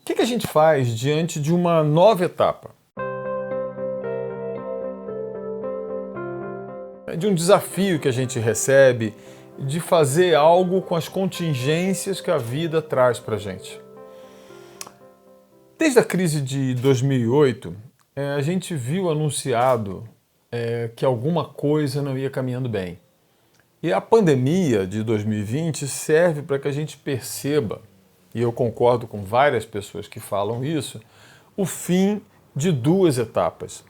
O que a gente faz diante de uma nova etapa? De um desafio que a gente recebe de fazer algo com as contingências que a vida traz para a gente. Desde a crise de 2008, a gente viu anunciado que alguma coisa não ia caminhando bem. E a pandemia de 2020 serve para que a gente perceba, e eu concordo com várias pessoas que falam isso, o fim de duas etapas.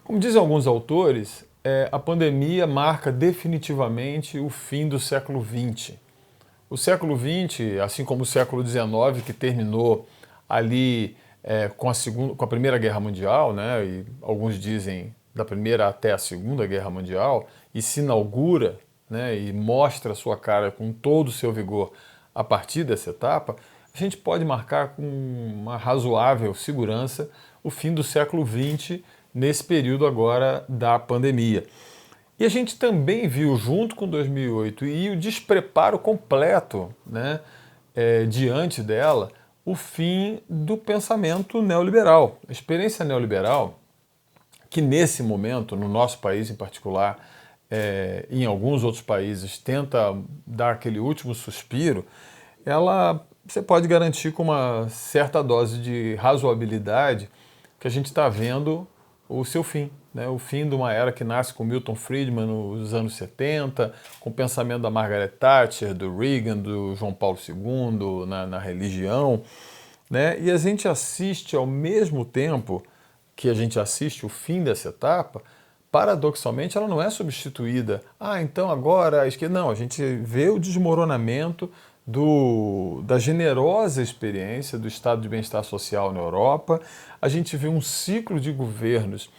Como dizem alguns autores, a pandemia marca definitivamente o fim do século XX. O século XX, assim como o século XIX, que terminou ali com a Primeira Guerra Mundial, né, e alguns dizem da Primeira até a Segunda Guerra Mundial, e se inaugura, né, e mostra a sua cara com todo o seu vigor a partir dessa etapa, a gente pode marcar com uma razoável segurança o fim do século XX nesse período agora da pandemia. E a gente também viu, junto com 2008 e o despreparo completo, né, diante dela, o fim do pensamento neoliberal. A experiência neoliberal, que nesse momento, no nosso país em particular, em alguns outros países, tenta dar aquele último suspiro, ela, você pode garantir com uma certa dose de razoabilidade que a gente está vendo o seu fim, né? O fim de uma era que nasce com Milton Friedman nos anos 70, com o pensamento da Margaret Thatcher, do Reagan, do João Paulo II, na religião, né? E a gente assiste ao mesmo tempo que a gente assiste o fim dessa etapa, paradoxalmente ela não é substituída. Então agora a esquerda... Não, a gente vê o desmoronamento da generosa experiência do estado de bem-estar social na Europa. A gente vê um ciclo de governos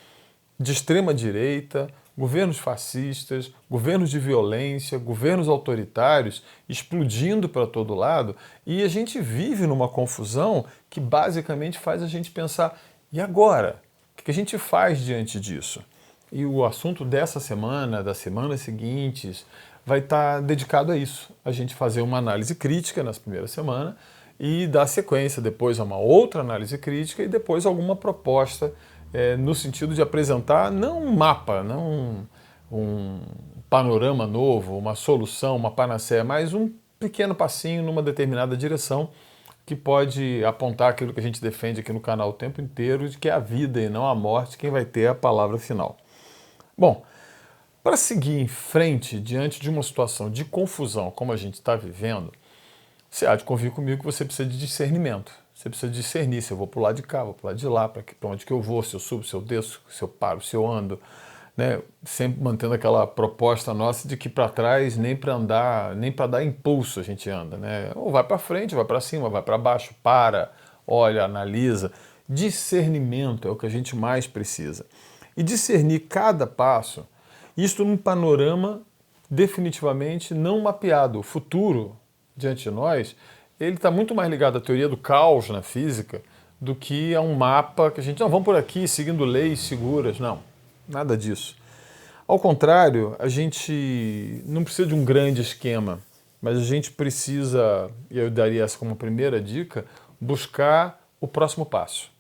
de extrema-direita, governos fascistas, governos de violência, governos autoritários explodindo para todo lado, e a gente vive numa confusão que basicamente faz a gente pensar: e agora? O que a gente faz diante disso? E o assunto dessa semana, das semanas seguintes, vai estar dedicado a isso. A gente fazer uma análise crítica nas primeiras semanas e dar sequência depois a uma outra análise crítica e depois alguma proposta no sentido de apresentar não um mapa, não um panorama novo, uma solução, uma panaceia, mas um pequeno passinho numa determinada direção que pode apontar aquilo que a gente defende aqui no canal o tempo inteiro, de que é a vida e não a morte quem vai ter a palavra final. Bom, para seguir em frente diante de uma situação de confusão como a gente está vivendo, você há de convir comigo que você precisa de discernimento. Você precisa discernir se eu vou para o lado de cá, vou para o lado de lá, para onde que eu vou, se eu subo, se eu desço, se eu paro, se eu ando, né? Sempre mantendo aquela proposta nossa de que para trás nem para andar, nem para dar impulso a gente anda, né? Ou vai para frente, vai para cima, vai para baixo, para, olha, analisa. Discernimento é o que a gente mais precisa. E discernir cada passo, isto num panorama definitivamente não mapeado. O futuro diante de nós, ele está muito mais ligado à teoria do caos na física do que a um mapa que a gente, não, vamos por aqui seguindo leis seguras. Não, nada disso. Ao contrário, a gente não precisa de um grande esquema, mas a gente precisa, e eu daria essa como primeira dica, buscar o próximo passo.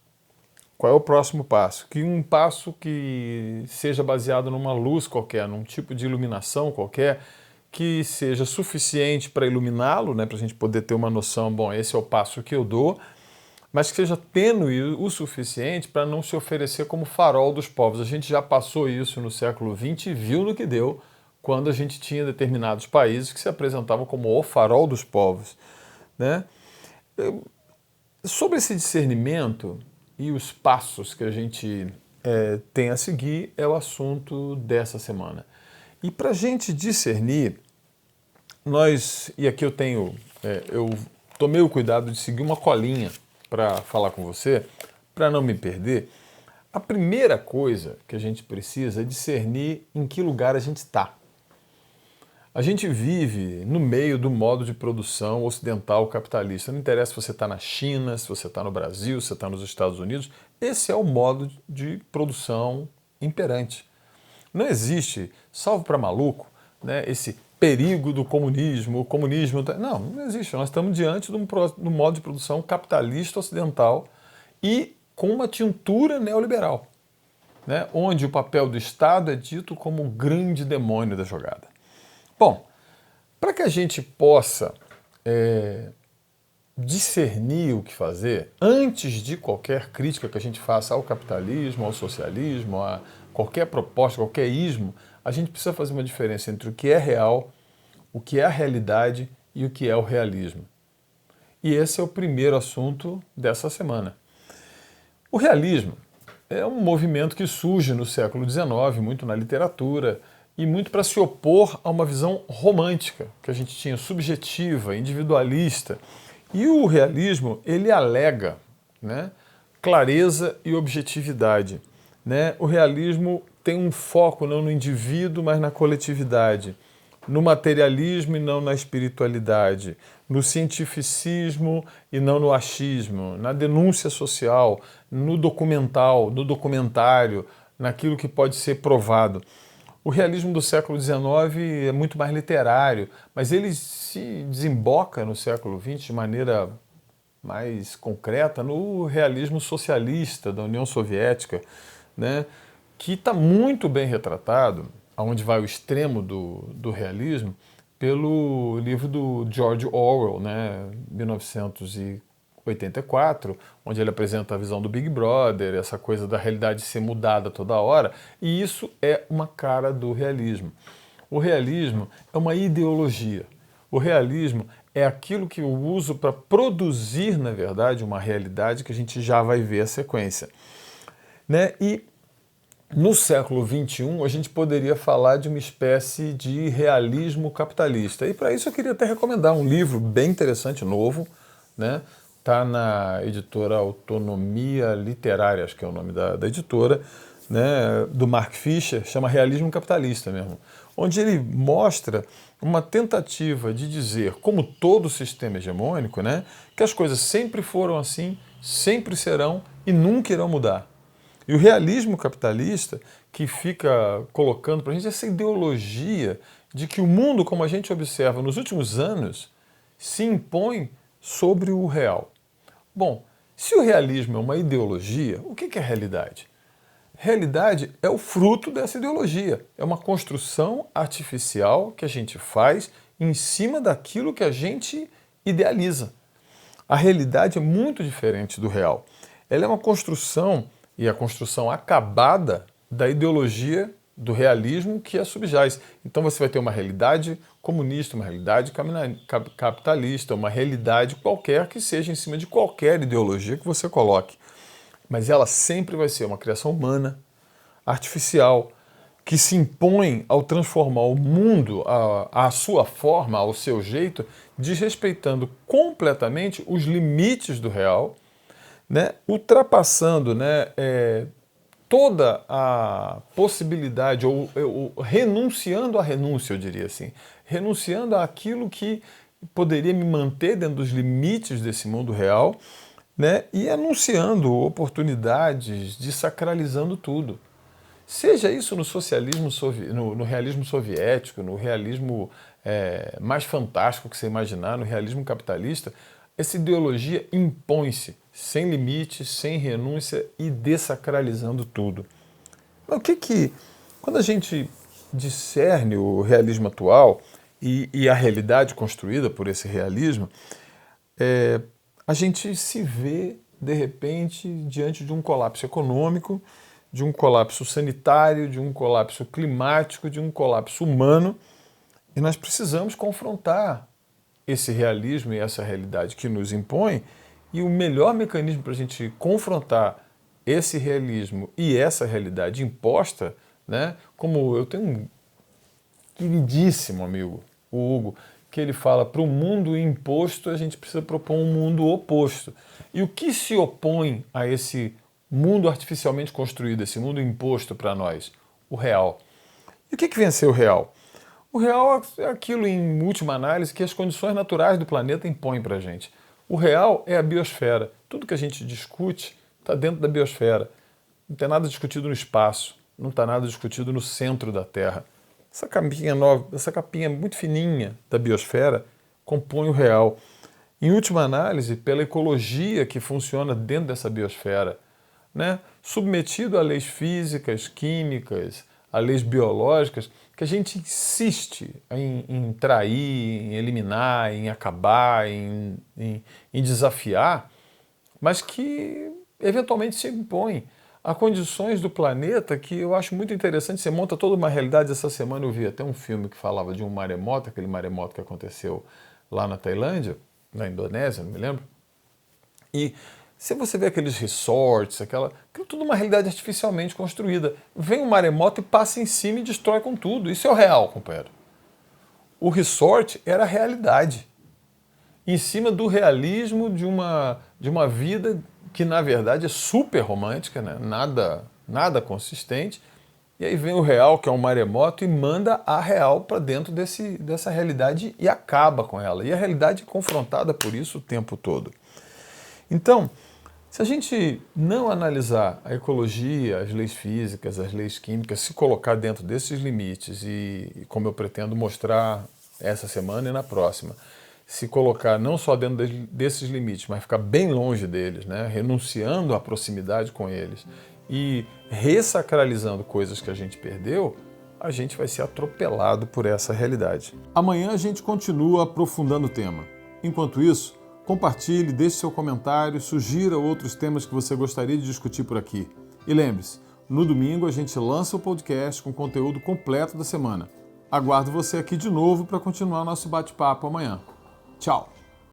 Qual é o próximo passo? Que um passo que seja baseado numa luz qualquer, num tipo de iluminação qualquer, que seja suficiente para iluminá-lo, né, para a gente poder ter uma noção, bom, esse é o passo que eu dou, mas que seja tênue o suficiente para não se oferecer como farol dos povos. A gente já passou isso no século XX e viu no que deu quando a gente tinha determinados países que se apresentavam como o farol dos povos, né? Sobre esse discernimento e os passos que a gente tem a seguir é o assunto dessa semana. E para a gente discernir, e aqui eu tomei o cuidado de seguir uma colinha para falar com você, para não me perder. A primeira coisa que a gente precisa é discernir em que lugar a gente está. A gente vive no meio do modo de produção ocidental capitalista. Não interessa se você está na China, se você está no Brasil, se você está nos Estados Unidos. Esse é o modo de produção imperante. Não existe, salvo para maluco, né, esse perigo do comunismo, o comunismo... Não existe. Nós estamos diante de um modo de produção capitalista ocidental e com uma tintura neoliberal, né? Onde o papel do Estado é dito como o grande demônio da jogada. Bom, para que a gente possa discernir o que fazer, antes de qualquer crítica que a gente faça ao capitalismo, ao socialismo, a qualquer proposta, qualquer ismo, a gente precisa fazer uma diferença entre o que é real, o que é a realidade e o que é o realismo. E esse é o primeiro assunto dessa semana. O realismo é um movimento que surge no século XIX, muito na literatura, e muito para se opor a uma visão romântica que a gente tinha, subjetiva, individualista. E o realismo, ele alega, né, clareza e objetividade, né? O realismo tem um foco não no indivíduo, mas na coletividade, no materialismo e não na espiritualidade, no cientificismo e não no achismo, na denúncia social, no documental, no documentário, naquilo que pode ser provado. O realismo do século XIX é muito mais literário, mas ele se desemboca no século XX de maneira mais concreta no realismo socialista da União Soviética, né, que está muito bem retratado, aonde vai o extremo do realismo, pelo livro do George Orwell, né, 1984, onde ele apresenta a visão do Big Brother, essa coisa da realidade ser mudada toda hora, e isso é uma cara do realismo. O realismo é uma ideologia. O realismo é aquilo que eu uso para produzir, na verdade, uma realidade que a gente já vai ver a sequência, né? E no século XXI, a gente poderia falar de uma espécie de realismo capitalista. E para isso eu queria até recomendar um livro bem interessante, novo, né? Está na editora Autonomia Literária, acho que é o nome da editora, né? Do Mark Fisher, chama Realismo Capitalista mesmo, onde ele mostra uma tentativa de dizer, como todo sistema hegemônico, né, que as coisas sempre foram assim, sempre serão e nunca irão mudar. E o realismo capitalista, que fica colocando para a gente essa ideologia de que o mundo, como a gente observa nos últimos anos, se impõe sobre o real. Bom, se o realismo é uma ideologia, o que é realidade? Realidade é o fruto dessa ideologia. É uma construção artificial que a gente faz em cima daquilo que a gente idealiza. A realidade é muito diferente do real. Ela é uma construção, e a construção acabada, da ideologia do realismo que a subjaz. Então você vai ter uma realidade comunista, uma realidade capitalista, uma realidade qualquer que seja em cima de qualquer ideologia que você coloque. Mas ela sempre vai ser uma criação humana, artificial, que se impõe ao transformar o mundo à sua forma, ao seu jeito, desrespeitando completamente os limites do real, né, ultrapassando, né, toda a possibilidade, ou renunciando à renúncia, eu diria assim, renunciando àquilo que poderia me manter dentro dos limites desse mundo real, né, e anunciando oportunidades, desacralizando tudo. Seja isso no socialismo, no realismo soviético, no realismo mais fantástico que você imaginar, no realismo capitalista, essa ideologia impõe-se sem limites, sem renúncia e desacralizando tudo. Mas quando a gente discerne o realismo atual e a realidade construída por esse realismo, a gente se vê, de repente, diante de um colapso econômico, de um colapso sanitário, de um colapso climático, de um colapso humano, e nós precisamos confrontar esse realismo e essa realidade que nos impõe, e o melhor mecanismo para a gente confrontar esse realismo e essa realidade imposta, né, como eu tenho um queridíssimo amigo, o Hugo, que ele fala, para o mundo imposto a gente precisa propor um mundo oposto. E o que se opõe a esse mundo artificialmente construído, esse mundo imposto para nós? O real. E o que vem a ser o real? O real é aquilo, em última análise, que as condições naturais do planeta impõem para a gente. O real é a biosfera. Tudo que a gente discute está dentro da biosfera. Não tem nada discutido no espaço, não está nada discutido no centro da Terra. Essa capinha nova, essa capinha muito fininha da biosfera compõe o real. Em última análise, pela ecologia que funciona dentro dessa biosfera, né? Submetido a leis físicas, químicas, a leis biológicas, que a gente insiste em trair, em eliminar, em acabar, em desafiar, mas que eventualmente se impõem. Há condições do planeta que eu acho muito interessante. Você monta toda uma realidade. Essa semana eu vi até um filme que falava de um maremoto, aquele maremoto que aconteceu lá na Tailândia, na Indonésia, não me lembro. E se você vê aqueles resorts, aquilo tudo uma realidade artificialmente construída. Vem um maremoto e passa em cima e destrói com tudo. Isso é o real, companheiro. O resort era a realidade. Em cima do realismo de uma vida que, na verdade, é super romântica, né? Nada consistente. E aí vem o real, que é um maremoto, e manda a real para dentro dessa realidade e acaba com ela. E a realidade é confrontada por isso o tempo todo. Então, se a gente não analisar a ecologia, as leis físicas, as leis químicas, se colocar dentro desses limites e como eu pretendo mostrar essa semana e na próxima, se colocar não só dentro desses limites, mas ficar bem longe deles, né? Renunciando à proximidade com eles e ressacralizando coisas que a gente perdeu, a gente vai ser atropelado por essa realidade. Amanhã a gente continua aprofundando o tema. Enquanto isso, compartilhe, deixe seu comentário, sugira outros temas que você gostaria de discutir por aqui. E lembre-se, no domingo a gente lança o podcast com conteúdo completo da semana. Aguardo você aqui de novo para continuar nosso bate-papo amanhã. Tchau!